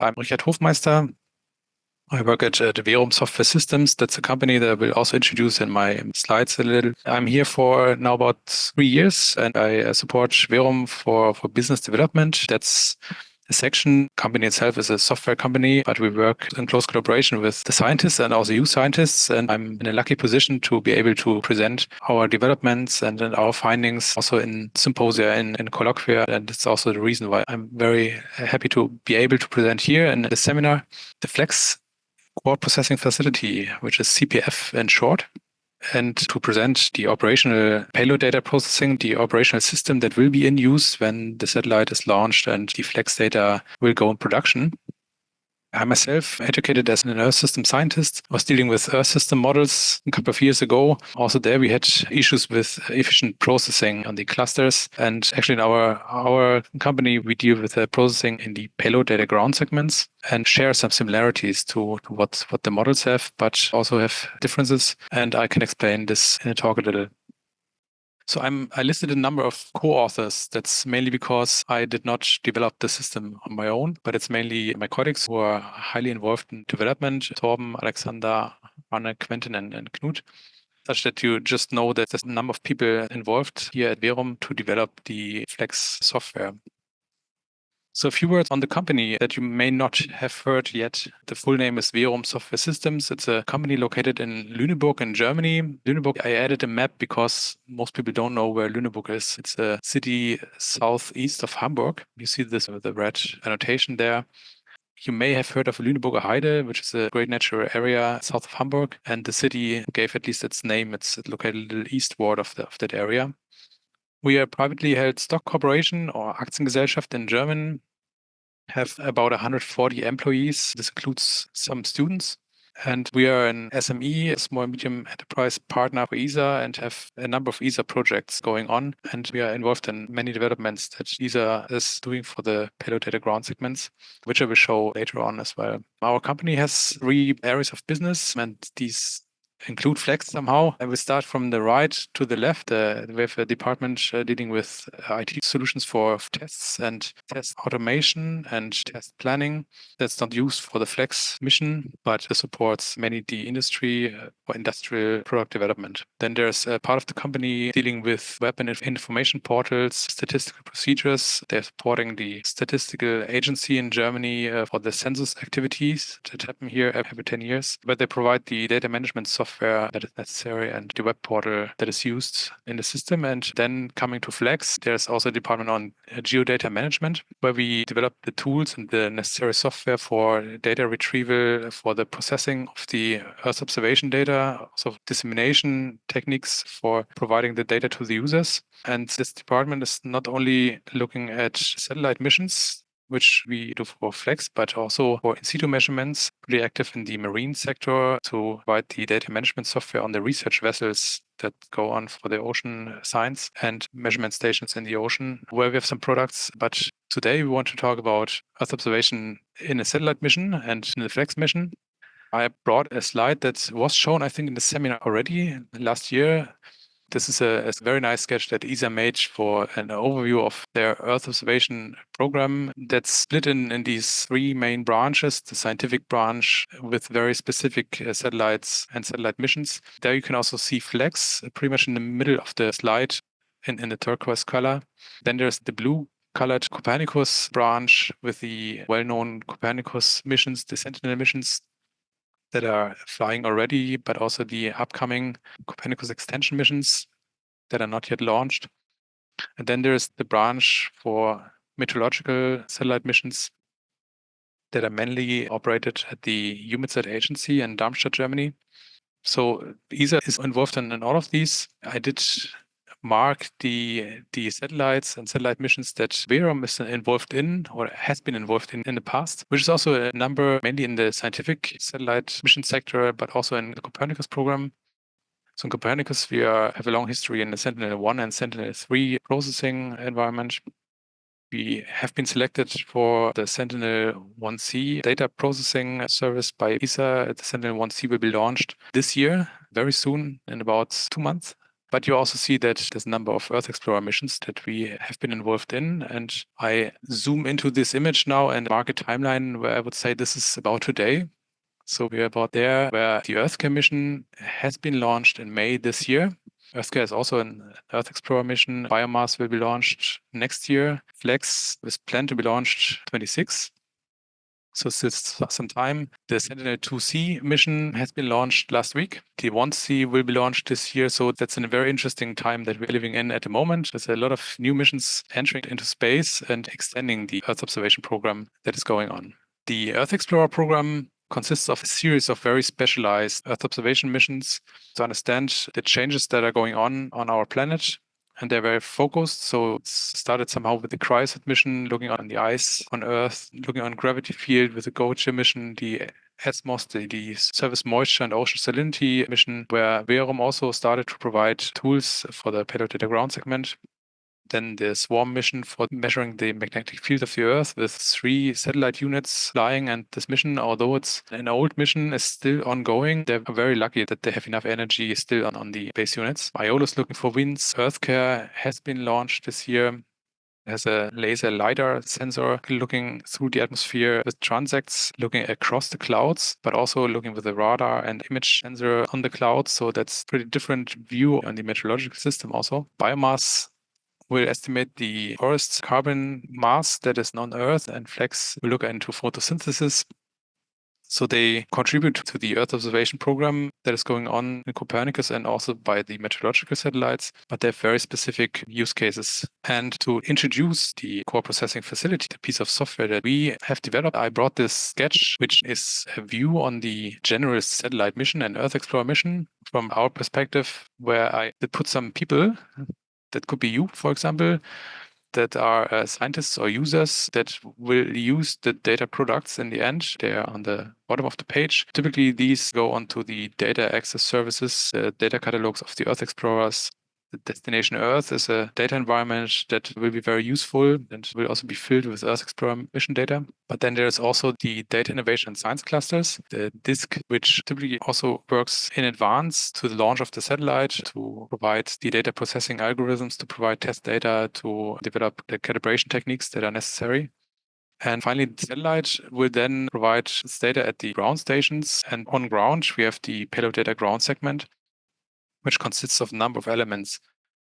I'm Richard Hofmeister. I work at the Verum Software Systems. That's a company that I will also introduce in my slides a little. I'm here for now about 3 years, and I support Verum for business development. That's a section. Company itself is a software company, but we work in close collaboration with the scientists and also youth scientists. And I'm in a lucky position to be able to present our developments and our findings also in symposia and in colloquia. And it's also the reason why I'm very happy to be able to present here in the seminar. The Flex Core Processing Facility, which is CPF in short, and to present the operational payload data processing, the operational system that will be in use when the satellite is launched and the Flex data will go in production. I myself, educated as an Earth system scientist, was dealing with Earth system models a couple of years ago. Also there we had issues with efficient processing on the clusters. And actually in our company, we deal with the processing in the payload data ground segments and share some similarities to what the models have, but also have differences. And I can explain this in a talk a little. So I listed a number of co-authors. That's mainly because I did not develop the system on my own, but it's mainly my colleagues who are highly involved in development, Torben, Alexander, Anne, Quentin, and Knut, such that you just know that there's a number of people involved here at Verum to develop the Flex software. So a few words on the company that you may not have heard yet. The full name is Verum Software Systems. It's a company located in Lüneburg in Germany. Lüneburg, I added a map because most people don't know where Lüneburg is. It's a city southeast of Hamburg. You see this with the red annotation there. You may have heard of Lüneburger Heide, which is a great natural area south of Hamburg. And the city gave at least its name. It's located a little eastward of that area. We are a privately held stock corporation or Aktiengesellschaft in German, have about 140 employees. This includes some students. And we are an SME, a small medium enterprise partner for ESA, and have a number of ESA projects going on. And we are involved in many developments that ESA is doing for the payload data ground segments, which I will show later on as well. Our company has 3 areas of business, and these include Flex somehow. I will start from the right to the left. We have a department dealing with IT solutions for tests and test automation and test planning. That's not used for the Flex mission, but it supports mainly the industry for industrial product development. Then there's a part of the company dealing with web and information portals, statistical procedures. They're supporting the statistical agency in Germany for the census activities that happen here every 10 years. But they provide the data management software that is necessary and the web portal that is used in the system. And then coming to Flex, there's also a department on geodata management, where we develop the tools and the necessary software for data retrieval, for the processing of the Earth observation data, also dissemination techniques for providing the data to the users. And this department is not only looking at satellite missions, which we do for Flex, but also for in situ measurements, really active in the marine sector to provide the data management software on the research vessels that go on for the ocean science and measurement stations in the ocean, where we have some products. But today we want to talk about Earth observation in a satellite mission and in the Flex mission. I brought a slide that was shown, I think, in the seminar already last year. This is a very nice sketch that ESA made for an overview of their Earth observation program that's split in these 3 main branches, the scientific branch with very specific satellites and satellite missions. There you can also see Flex pretty much in the middle of the slide in the turquoise color. Then there's the blue colored Copernicus branch with the well-known Copernicus missions, the Sentinel missions that are flying already, but also the upcoming Copernicus extension missions that are not yet launched. And then there's the branch for meteorological satellite missions that are mainly operated at the EUMETSAT agency in Darmstadt, Germany. So ESA is involved in all of these. I did mark the satellites and satellite missions that Verum is involved in or has been involved in the past, which is also a number mainly in the scientific satellite mission sector, but also in the Copernicus program. So in Copernicus, we have a long history in the Sentinel-1 and Sentinel-3 processing environment. We have been selected for the Sentinel-1C data processing service by ESA. The Sentinel-1C will be launched this year, very soon, in about 2 months. But you also see that there's a number of Earth Explorer missions that we have been involved in. And I zoom into this image now and mark a timeline where I would say this is about today. So we're about there where the EarthCare mission has been launched in May this year. EarthCare is also an Earth Explorer mission. Biomass will be launched next year. Flex is planned to be launched 26. So still some time. The Sentinel-2C mission has been launched last week. The 1C will be launched this year. So that's a very interesting time that we're living in at the moment. There's a lot of new missions entering into space and extending the Earth observation program that is going on. The Earth Explorer program consists of a series of very specialized Earth observation missions to understand the changes that are going on our planet. And they're very focused. So it started somehow with the Cryosat mission, looking on the ice on Earth, looking on gravity field with the GOCHE mission, the SMOS, the Surface Moisture and Ocean Salinity mission, where Verum also started to provide tools for the payload data ground segment. Then the Swarm mission for measuring the magnetic field of the Earth with 3 satellite units flying. And this mission, although it's an old mission, is still ongoing. They're very lucky that they have enough energy still on the base units. Iola's looking for winds. EarthCare has been launched this year. It has a laser LiDAR sensor looking through the atmosphere with transects looking across the clouds, but also looking with a radar and image sensor on the clouds. So that's a pretty different view on the meteorological system also. Biomass will estimate the forest carbon mass that is on Earth, and Flex will look into photosynthesis. So they contribute to the Earth observation program that is going on in Copernicus and also by the meteorological satellites, but they have very specific use cases. And to introduce the core processing facility, the piece of software that we have developed, I brought this sketch, which is a view on the general satellite mission and Earth Explorer mission from our perspective, where I did put some people, that could be you, for example, that are scientists or users that will use the data products in the end. They are on the bottom of the page. Typically, these go onto the data access services, data catalogs of the Earth Explorers. The Destination Earth is a data environment that will be very useful and will also be filled with Earth Explorer mission data. But then there's also the data innovation and science clusters, the DISC, which typically also works in advance to the launch of the satellite to provide the data processing algorithms, to provide test data, to develop the calibration techniques that are necessary. And finally, the satellite will then provide its data at the ground stations. And on ground, we have the payload data ground segment, which consists of a number of elements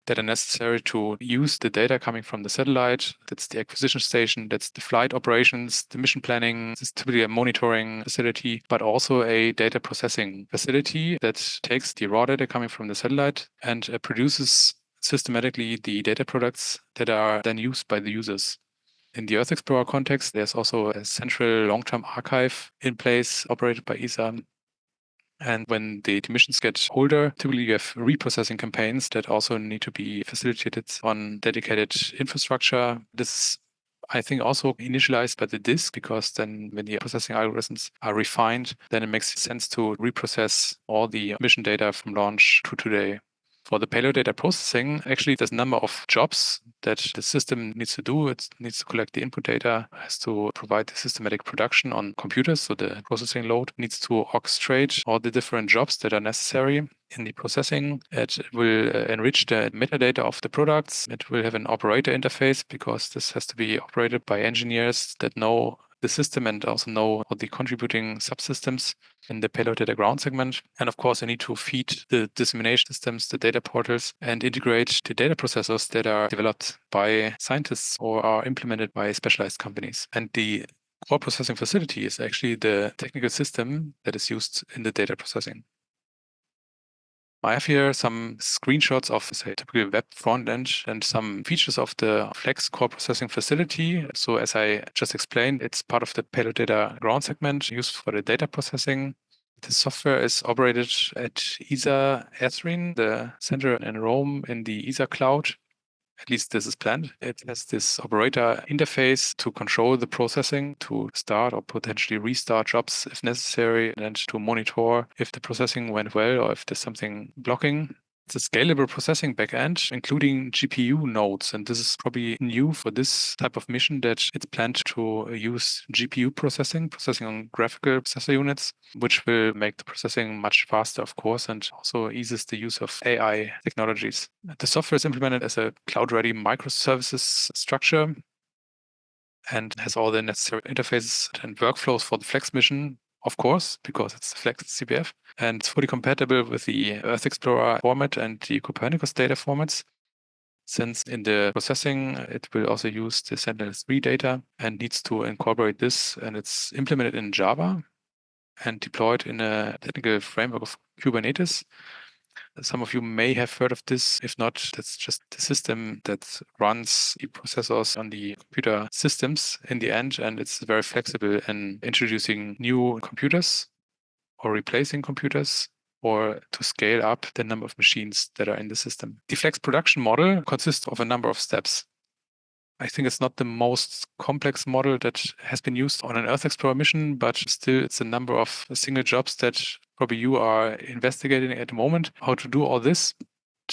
that are necessary to use the data coming from the satellite. That's the acquisition station, that's the flight operations, the mission planning. This is typically a monitoring facility, but also a data processing facility that takes the raw data coming from the satellite and produces systematically the data products that are then used by the users. In the Earth Explorer context, there's also a central long-term archive in place operated by ESA. And when the missions get older, typically you have reprocessing campaigns that also need to be facilitated on dedicated infrastructure. This, I think, also initialized by the disk, because then when the processing algorithms are refined, then it makes sense to reprocess all the mission data from launch to today. For the payload data processing, actually, there's a number of jobs that the system needs to do. It needs to collect the input data, has to provide the systematic production on computers, so the processing load needs to orchestrate all the different jobs that are necessary in the processing. It will enrich the metadata of the products. It will have an operator interface, because this has to be operated by engineers that know the system and also know all the contributing subsystems in the payload data ground segment. And of course, I need to feed the dissemination systems, the data portals, and integrate the data processors that are developed by scientists or are implemented by specialized companies. And the core processing facility is actually the technical system that is used in the data processing. I have here some screenshots of, say, typical web front end and some features of the Flex core processing facility. So as I just explained, it's part of the payload data ground segment used for the data processing. The software is operated at ESA Esrin, the center in Rome in the ESA cloud. At least this is planned. It has this operator interface to control the processing, to start or potentially restart jobs if necessary, and to monitor if the processing went well or if there's something blocking. It's a scalable processing backend, including GPU nodes. And this is probably new for this type of mission, that it's planned to use GPU processing on graphical processor units, which will make the processing much faster, of course, and also eases the use of AI technologies. The software is implemented as a cloud-ready microservices structure and has all the necessary interfaces and workflows for the Flex mission, of course, because it's the Flex CPF. And it's fully compatible with the Earth Explorer format and the Copernicus data formats. Since in the processing, it will also use the Sentinel-3 data and needs to incorporate this. And it's implemented in Java and deployed in a technical framework of Kubernetes. Some of you may have heard of this. If not, that's just the system that runs the processors on the computer systems in the end. And it's very flexible in introducing new computers or replacing computers or to scale up the number of machines that are in the system. The Flex production model consists of a number of steps. I think it's not the most complex model that has been used on an Earth Explorer mission, but still it's a number of single jobs that probably you are investigating at the moment, how to do all this.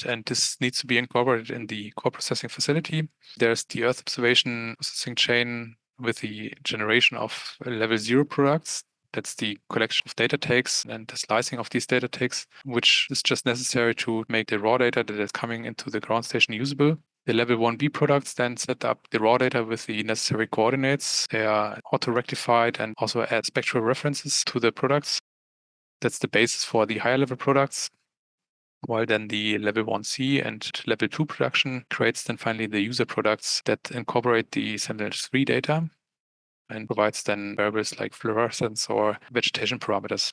And this needs to be incorporated in the core processing facility. There's the Earth observation processing chain with the generation of level 0 products. That's the collection of data takes and the slicing of these data takes, which is just necessary to make the raw data that is coming into the ground station usable. The level 1B products then set up the raw data with the necessary coordinates. They are auto-rectified and also add spectral references to the products. That's the basis for the higher level products. While then the level 1C and level 2 production creates then finally the user products that incorporate the Sentinel-3 data and provides then variables like fluorescence or vegetation parameters.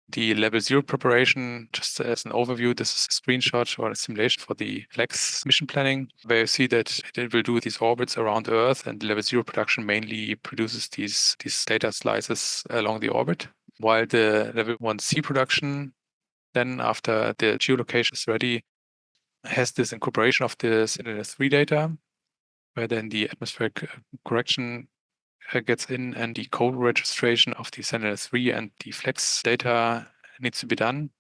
The level 0 preparation, just as an overview, this is a screenshot or a simulation for the Flex mission planning, where you see that it will do these orbits around Earth, and the level 0 production mainly produces these data slices along the orbit, while the level 1C production, then after the geolocation is ready, has this incorporation of the Sentinel-3 data, where then the atmospheric correction gets in and the code registration of the Sentinel-3 and the Flex data needs to be done.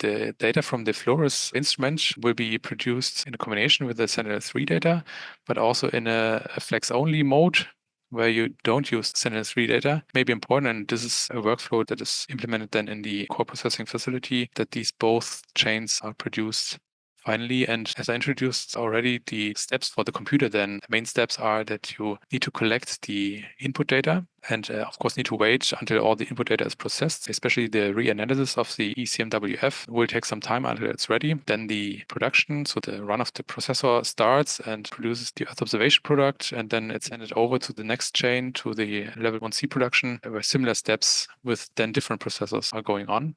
The data from the Flores instrument will be produced in a combination with the Sentinel-3 data, but also in a Flex-only mode where you don't use Sentinel-3 data. May be important, and this is a workflow that is implemented then in the core processing facility, that these both chains are produced finally. And as I introduced already, the steps for the computer then, the main steps are that you need to collect the input data and of course need to wait until all the input data is processed, especially the reanalysis of the ECMWF will take some time until it's ready. Then the production, so the run of the processor starts and produces the Earth observation product, and then it's handed over to the next chain, to the level 1C production, where similar steps with then different processors are going on.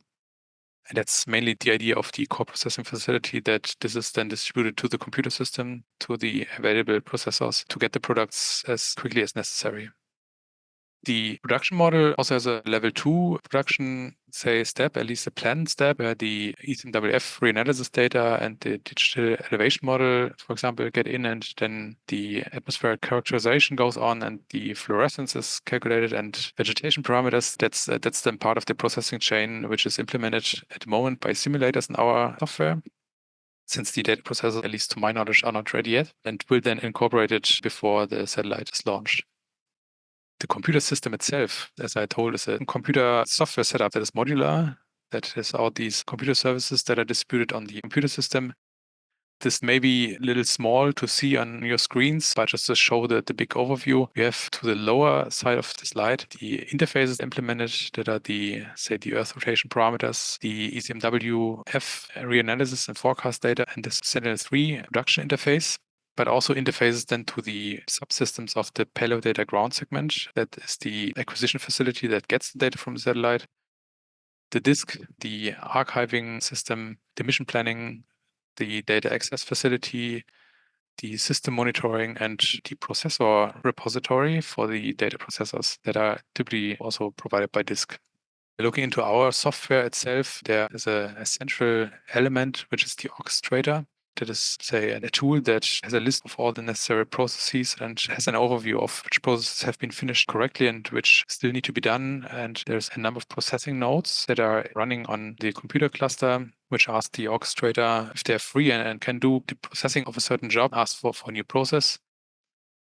And that's mainly the idea of the core processing facility, that this is then distributed to the computer system, to the available processors, to get the products as quickly as necessary. The production model also has a level 2 production, step, at least a planned step, where the ECMWF reanalysis data and the digital elevation model, for example, get in, and then the atmospheric characterization goes on, and the fluorescence is calculated, and vegetation parameters. That's then part of the processing chain, which is implemented at the moment by simulators in our software, since the data processors, at least to my knowledge, are not ready yet, and will then incorporate it before the satellite is launched. The computer system itself, as I told, is a computer software setup that is modular, that has all these computer services that are distributed on the computer system. This may be a little small to see on your screens, but just to show the big overview, we have to the lower side of the slide the interfaces implemented that are the Earth rotation parameters, the ECMWF reanalysis and forecast data, and the Sentinel-3 production interface, but also interfaces then to the subsystems of the payload data ground segment. That is the acquisition facility that gets the data from the satellite, the disk, the archiving system, the mission planning, the data access facility, the system monitoring, and the processor repository for the data processors that are typically also provided by disk. Looking into our software itself, there is a central element, which is the orchestrator. That is, say, a tool that has a list of all the necessary processes and has an overview of which processes have been finished correctly and which still need to be done. And there's a number of processing nodes that are running on the computer cluster, which ask the orchestrator if they're free and can do the processing of a certain job, ask for a new process.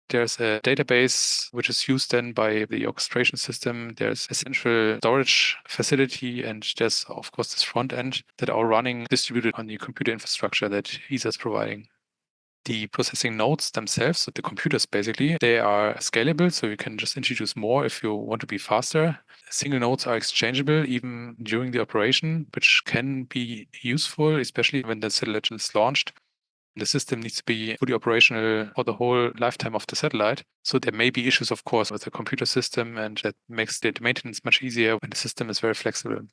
There's a database which is used then by the orchestration system. There's a central storage facility, and there's, of course, this front end that are running distributed on the computer infrastructure that ESA is providing. The processing nodes themselves, so the computers basically, they are scalable, so you can just introduce more if you want to be faster. Single nodes are exchangeable even during the operation, which can be useful, especially when the satellite is launched. The system needs to be fully operational for the whole lifetime of the satellite. So there may be issues, of course, with the computer system, and that makes the maintenance much easier when the system is very flexible.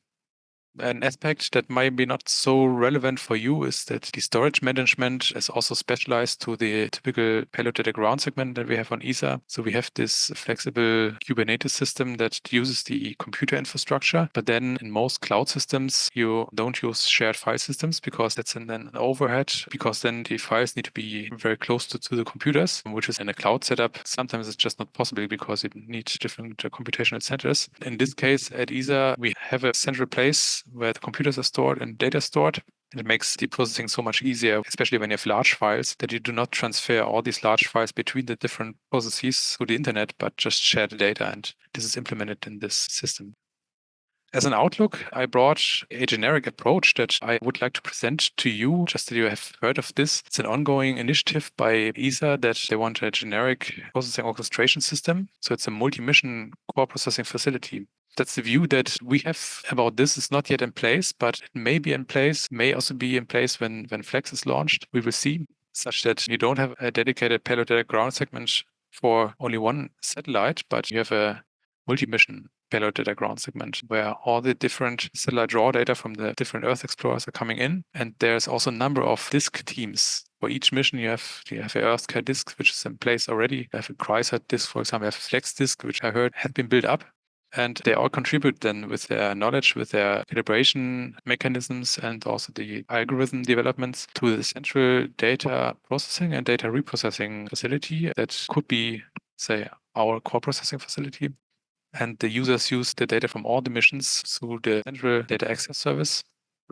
An aspect that might be not so relevant for you is that the storage management is also specialized to the typical payload data ground segment that we have on ESA. So we have this flexible Kubernetes system that uses the computer infrastructure. But then in most cloud systems, you don't use shared file systems because that's an overhead, because then the files need to be very close to the computers, which is in a cloud setup. Sometimes it's just not possible because you need different computational centers. In this case, at ESA, we have a central place where the computers are stored and data stored. And it makes the processing so much easier, especially when you have large files, that you do not transfer all these large files between the different processes through the internet, but just share the data. And this is implemented in this system. As an outlook, I brought a generic approach that I would like to present to you, just that you have heard of this. It's an ongoing initiative by ESA that they want a generic processing orchestration system. So it's a multi-mission core processing facility. That's the view that we have about this. Is not yet in place, but it may be in place, may also be in place when Flex is launched. We will see, such that you don't have a dedicated payload data ground segment for only one satellite, but you have a multi-mission payload data ground segment where all the different satellite raw data from the different Earth explorers are coming in. And there's also a number of disk teams. For each mission, you have a EarthCare disk, which is in place already. You have a Chrysat disk, for example, you have a Flex disk, which I heard had been built up. And they all contribute then with their knowledge, with their calibration mechanisms, and also the algorithm developments to the central data processing and data reprocessing facility that could be, say, our core processing facility. And the users use the data from all the missions through the central data access service.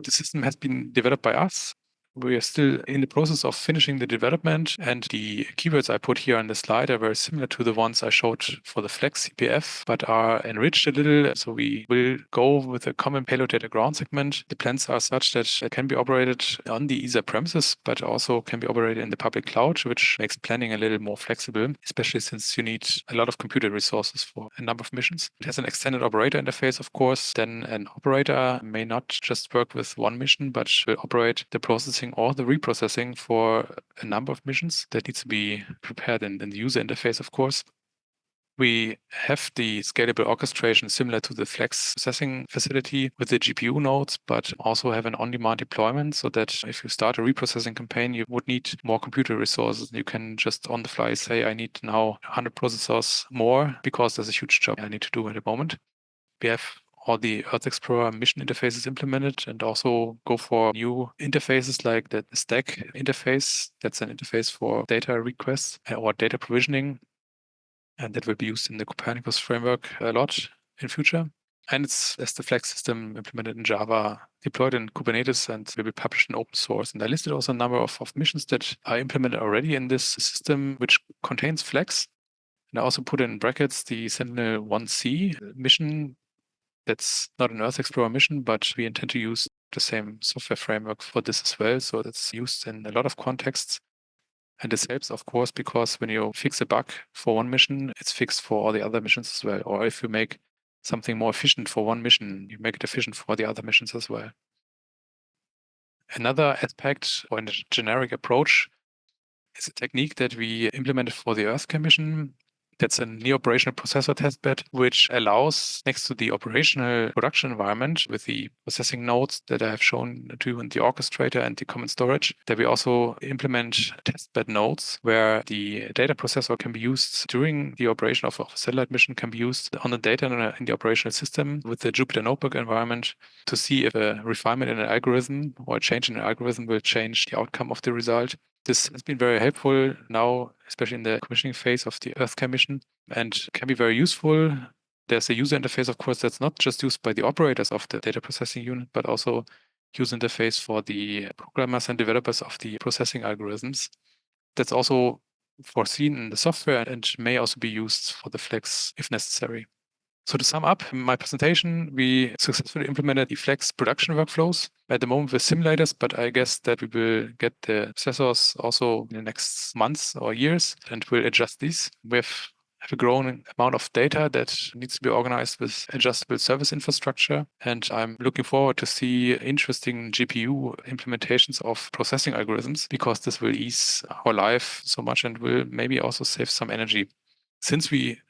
The system has been developed by us. We are still in the process of finishing the development, and the keywords I put here on the slide are very similar to the ones I showed for the Flex CPF, but are enriched a little. So we will go with a common payload data ground segment. The plans are such that it can be operated on the ESA premises, but also can be operated in the public cloud, which makes planning a little more flexible, especially since you need a lot of computer resources for a number of missions. It has an extended operator interface, of course. Then an operator may not just work with one mission, but will operate the processing or the reprocessing for a number of missions that needs to be prepared in the user interface, of course. We have the scalable orchestration similar to the Flex processing facility with the GPU nodes, but also have an on-demand deployment so that if you start a reprocessing campaign, you would need more computer resources. You can just on the fly say, I need now 100 processors more because there's a huge job I need to do at the moment. We have all the Earth Explorer mission interfaces implemented and also go for new interfaces like the stack interface. That's an interface for data requests or data provisioning. And that will be used in the Copernicus framework a lot in future. And it's as the Flex system implemented in Java, deployed in Kubernetes, and will be published in open source. And I listed also a number of missions that are implemented already in this system, which contains Flex. And I also put in brackets the Sentinel-1C mission. That's not an Earth Explorer mission, but we intend to use the same software framework for this as well. So that's used in a lot of contexts. And this helps, of course, because when you fix a bug for one mission, it's fixed for all the other missions as well. Or if you make something more efficient for one mission, you make it efficient for the other missions as well. Another aspect or a generic approach is a technique that we implemented for the EarthCare mission. That's a near-operational processor testbed, which allows, next to the operational production environment with the processing nodes that I have shown to you in the orchestrator and the common storage, that we also implement testbed nodes where the data processor can be used during the operation of a satellite mission, can be used on the data in the operational system with the Jupyter Notebook environment to see if a refinement in an algorithm or a change in an algorithm will change the outcome of the result. This has been very helpful now, especially in the commissioning phase of the EarthCare mission, and can be very useful. There's a user interface, of course, that's not just used by the operators of the data processing unit, but also user interface for the programmers and developers of the processing algorithms. That's also foreseen in the software and may also be used for the Flex if necessary. So to sum up my presentation, we successfully implemented the Flex production workflows at the moment with simulators, but I guess that we will get the processors also in the next months or years and will adjust these. We have a growing amount of data that needs to be organized with adjustable service infrastructure. And I'm looking forward to see interesting GPU implementations of processing algorithms because this will ease our life so much and will maybe also save some energy. Since we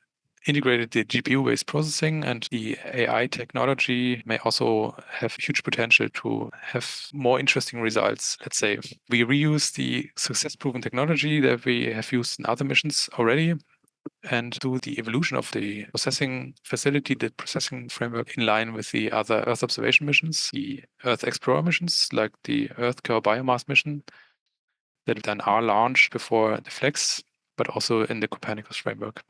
integrated the GPU-based processing and the AI technology may also have huge potential to have more interesting results. Let's say we reuse the success-proven technology that we have used in other missions already and do the evolution of the processing facility, the processing framework in line with the other Earth observation missions, the Earth Explorer missions, like the Earth Core Biomass mission that then are launched before the Flex, but also in the Copernicus framework.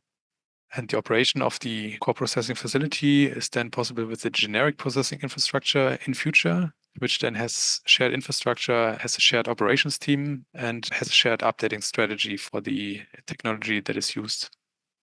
And the operation of the core processing facility is then possible with the generic processing infrastructure in future, which then has shared infrastructure, has a shared operations team, and has a shared updating strategy for the technology that is used.